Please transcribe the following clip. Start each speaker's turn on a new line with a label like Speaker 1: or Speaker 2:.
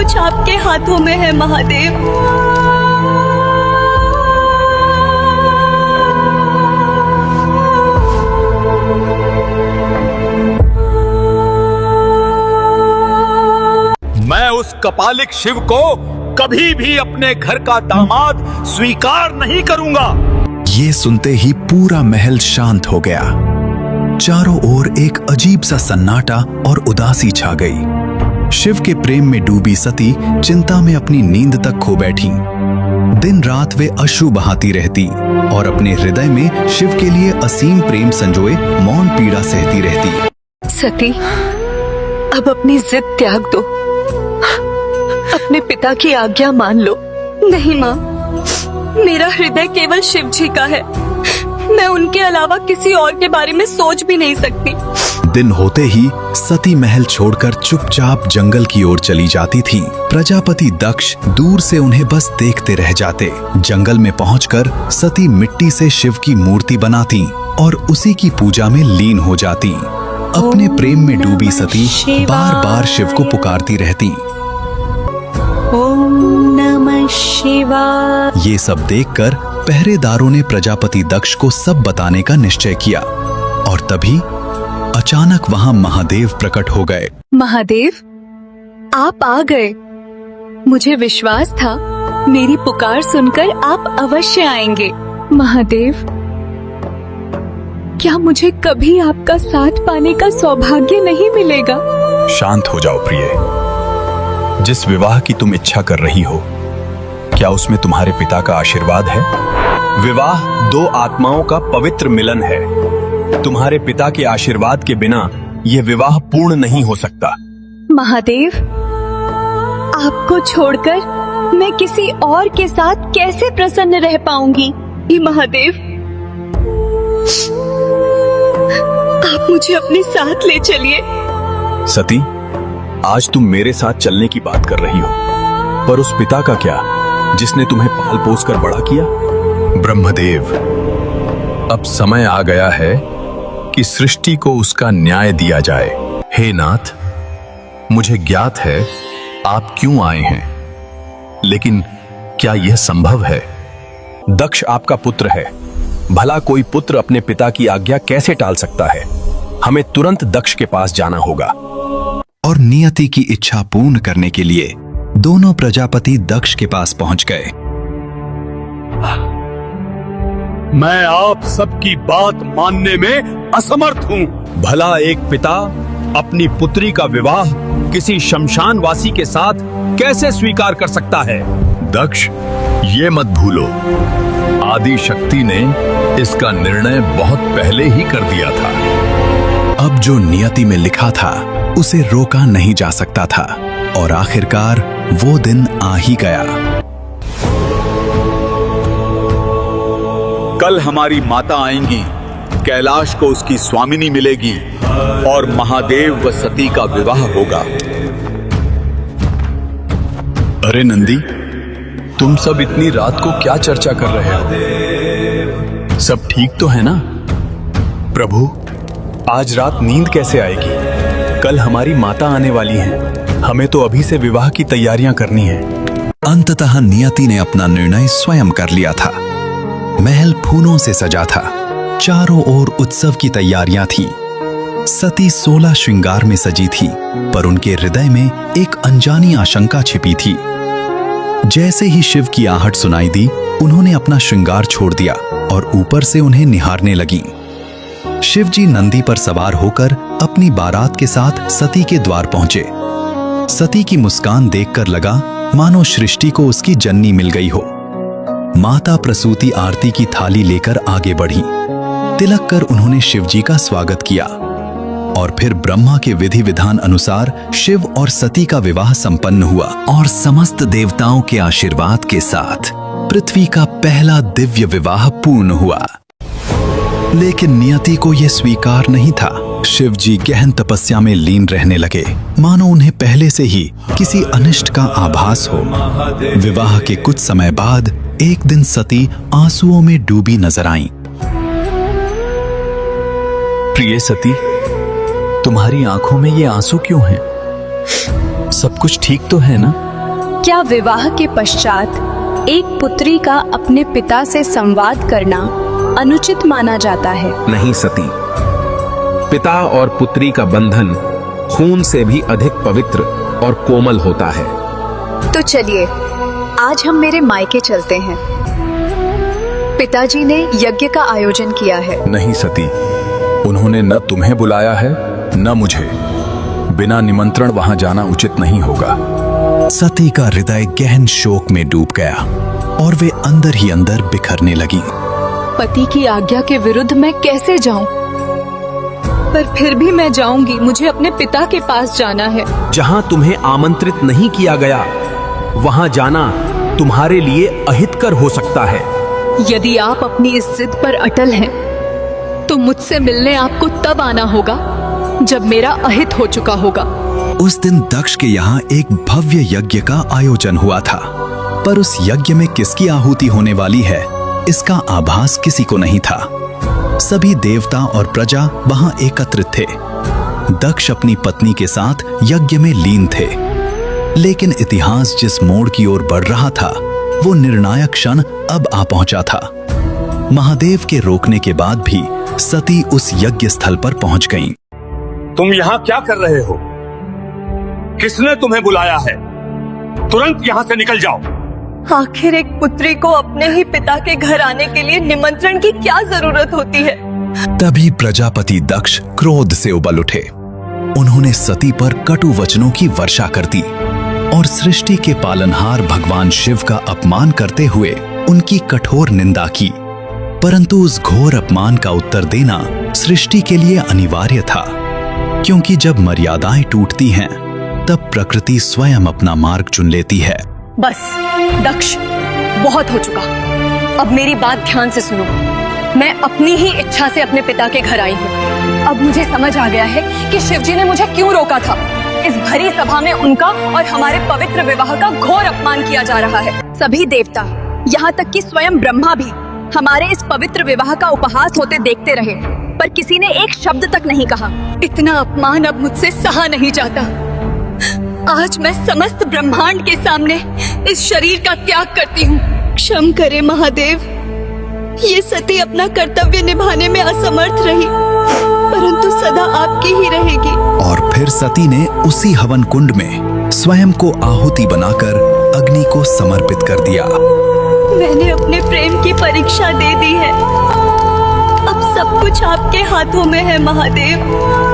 Speaker 1: कुछ आपके हाथों में है महादेव।
Speaker 2: मैं उस कपालिक शिव को कभी भी अपने घर का दामाद स्वीकार नहीं करूंगा।
Speaker 3: ये सुनते ही पूरा महल शांत हो गया। चारों ओर एक अजीब सा सन्नाटा और उदासी छा गई। शिव के प्रेम में डूबी सती चिंता में अपनी नींद तक खो बैठी। दिन रात वे अश्रु बहाती रहती और अपने हृदय में शिव के लिए असीम प्रेम संजोए मौन पीड़ा सहती रहती।
Speaker 1: सती, अब अपनी जिद त्याग दो, अपने पिता की आज्ञा मान लो। नहीं माँ, मेरा हृदय केवल शिव जी का है। मैं उनके अलावा किसी और के बारे में सोच भी नहीं सकती।
Speaker 3: दिन होते ही सती महल छोड़कर चुपचाप जंगल की ओर चली जाती थी। प्रजापति दक्ष दूर से उन्हें बस देखते रह जाते। जंगल में पहुंचकर सती मिट्टी से शिव की मूर्ति बनाती और उसी की पूजा में लीन हो जाती। अपने प्रेम में डूबी सती बार बार शिव को पुकारती रहती।
Speaker 1: ओम नमः शिवाय।
Speaker 3: ये सब देखकर पहरेदारों ने प्रजापति दक्ष को सब बताने का निश्चय किया और तभी अचानक वहां महादेव प्रकट हो गए।
Speaker 1: महादेव, आप आ गए। मुझे विश्वास था मेरी पुकार सुनकर आप अवश्य आएंगे। महादेव, क्या मुझे कभी आपका साथ पाने का सौभाग्य नहीं मिलेगा?
Speaker 2: शांत हो जाओ प्रिय। जिस विवाह की तुम इच्छा कर रही हो, क्या उसमें तुम्हारे पिता का आशीर्वाद है? विवाह दो आत्माओं का पवित्र मिलन है। तुम्हारे पिता के आशीर्वाद के बिना यह विवाह पूर्ण नहीं हो सकता।
Speaker 1: महादेव, आपको छोड़कर मैं किसी और के साथ कैसे प्रसन्न रह पाऊंगी? महादेव, आप मुझे अपने साथ ले चलिए।
Speaker 2: सती, आज तुम मेरे साथ चलने की बात कर रही हो, पर उस पिता का क्या जिसने तुम्हें पाल पोस कर बड़ा किया? ब्रह्मदेव, अब समय आ गया है कि सृष्टि को उसका न्याय दिया जाए। हे नाथ, मुझे ज्ञात है आप क्यों आए हैं, लेकिन क्या यह संभव है? दक्ष आपका पुत्र है। भला कोई पुत्र अपने पिता की आज्ञा कैसे टाल सकता है? हमें तुरंत दक्ष के पास जाना होगा।
Speaker 3: और नियति की इच्छा पूर्ण करने के लिए दोनों प्रजापति दक्ष के पास पहुंच गए।
Speaker 2: मैं आप सबकी बात मानने में असमर्थ हूं। भला एक पिता अपनी पुत्री का विवाह किसी शमशानवासी के साथ कैसे स्वीकार कर सकता है? दक्ष, ये मत भूलो, आदि शक्ति ने इसका निर्णय बहुत पहले ही कर दिया था।
Speaker 3: अब जो नियति में लिखा था उसे रोका नहीं जा सकता था और आखिरकार वो दिन आ ही गया।
Speaker 2: कल हमारी माता आएंगी, कैलाश को उसकी स्वामिनी मिलेगी और महादेव व सती का विवाह होगा। अरे नंदी, तुम सब इतनी रात को क्या चर्चा कर रहे हो? सब ठीक तो है ना? प्रभु, आज रात नींद कैसे आएगी? कल हमारी माता आने वाली है, हमें तो अभी से विवाह की तैयारियां करनी है।
Speaker 3: अंततः नियति ने अपना निर्णय स्वयं कर लिया था। महल फूलों से सजा था, चारों ओर उत्सव की तैयारियां थीं। सती 16 श्रृंगार में सजी थी, पर उनके हृदय में एक अनजानी आशंका छिपी थी। जैसे ही शिव की आहट सुनाई दी, उन्होंने अपना श्रृंगार छोड़ दिया और ऊपर से उन्हें निहारने लगी। शिवजी नंदी पर सवार होकर अपनी बारात के साथ सती के द्वार पहुंचे। सती की मुस्कान देखकर लगा मानो सृष्टि को उसकी जननी मिल गई हो। माता प्रसूति आरती की थाली लेकर आगे बढ़ी। तिलक कर उन्होंने शिवजी का स्वागत किया और फिर ब्रह्मा के विधि विधान अनुसार शिव और सती का विवाह संपन्न हुआ और समस्त देवताओं के आशीर्वाद के साथ पृथ्वी का पहला दिव्य विवाह पूर्ण हुआ। लेकिन नियति को यह स्वीकार नहीं था। शिवजी गहन तपस्या में लीन रहने लगे, मानो उन्हें पहले से ही किसी अनिष्ट का आभास हो। विवाह के कुछ समय बाद एक दिन सती आंसुओं में डूबी नजर आईं।
Speaker 2: प्रिय सती, तुम्हारी आंखों में ये आंसू क्यों हैं? सब कुछ ठीक तो है ना?
Speaker 4: क्या विवाह के पश्चात एक पुत्री का अपने पिता से संवाद करना अनुचित माना जाता है?
Speaker 5: नहीं सती, पिता और पुत्री का बंधन खून से भी अधिक पवित्र और कोमल होता है।
Speaker 6: तो चलिए आज हम मेरे मायके चलते हैं। पिताजी ने यज्ञ का आयोजन किया है।
Speaker 2: नहीं सती, उन्होंने न तुम्हें बुलाया है न मुझे। बिना निमंत्रण वहां जाना उचित नहीं होगा।
Speaker 3: सती का हृदय गहन शोक में डूब गया और वे अंदर ही अंदर बिखरने लगी।
Speaker 1: पति की आज्ञा के विरुद्ध मैं कैसे जाऊं? पर फिर भी मैं जाऊंगी। मुझे अपने पिता के पास जाना है।
Speaker 5: जहां तुम्हें आमंत्रित नहीं किया गया वहां जाना तुम्हारे लिए अहितकर हो सकता है।
Speaker 1: यदि आप अपनी इस जिद पर अटल हैं, तो मुझसे मिलने आपको तब आना होगा जब मेरा अहित हो चुका होगा।
Speaker 3: उस दिन दक्ष के यहाँ एक भव्य यज्ञ का आयोजन हुआ था, पर उस यज्ञ में किसकी आहुति होने वाली है इसका आभास किसी को नहीं था। सभी देवता और प्रजा वहां एकत्रित थे। दक्ष अपनी पत्नी के साथ यज्ञ में लीन थे, लेकिन इतिहास जिस मोड़ की ओर बढ़ रहा था वो निर्णायक क्षण अब आ पहुंचा था। महादेव के रोकने के बाद भी सती उस यज्ञ स्थल पर पहुंच गईं।
Speaker 7: तुम यहाँ क्या कर रहे हो? किसने तुम्हें बुलाया है? तुरंत यहाँ से निकल जाओ।
Speaker 1: आखिर एक पुत्री को अपने ही पिता के घर आने के लिए निमंत्रण की क्या जरूरत होती है?
Speaker 3: तभी प्रजापति दक्ष क्रोध से उबल उठे। उन्होंने सती पर कटु वचनों की वर्षा कर दी और सृष्टि के पालनहार भगवान शिव का अपमान करते हुए उनकी कठोर निंदा की। परंतु उस घोर अपमान का उत्तर देना सृष्टि के लिए अनिवार्य था, क्योंकि जब मर्यादाएं टूटती हैं तब प्रकृति स्वयं अपना मार्ग चुन लेती है।
Speaker 1: बस दक्ष, बहुत हो चुका। अब मेरी बात ध्यान से सुनो। मैं अपनी ही इच्छा से अपने पिता के घर आई हूँ। अब मुझे समझ आ गया है कि शिवजी ने मुझे क्यों रोका था। इस भरी सभा में उनका और हमारे पवित्र विवाह का घोर अपमान किया जा रहा है।
Speaker 4: सभी देवता, यहाँ तक कि स्वयं ब्रह्मा भी हमारे इस पवित्र विवाह का उपहास होते देखते रहे, पर किसी ने एक शब्द तक नहीं कहा।
Speaker 1: इतना अपमान अब मुझसे सहा नहीं जाता। आज मैं समस्त ब्रह्मांड के सामने इस शरीर का त्याग करती हूँ। क्षम करे महादेव, ये सती अपना कर्तव्य निभाने में असमर्थ रही, परंतु सदा आपकी ही रहेगी।
Speaker 3: और फिर सती ने उसी हवन कुंड में स्वयं को आहुति बनाकर अग्नि को समर्पित कर दिया।
Speaker 1: मैंने अपने प्रेम की परीक्षा दे दी है। अब सब कुछ आपके हाथों में है महादेव।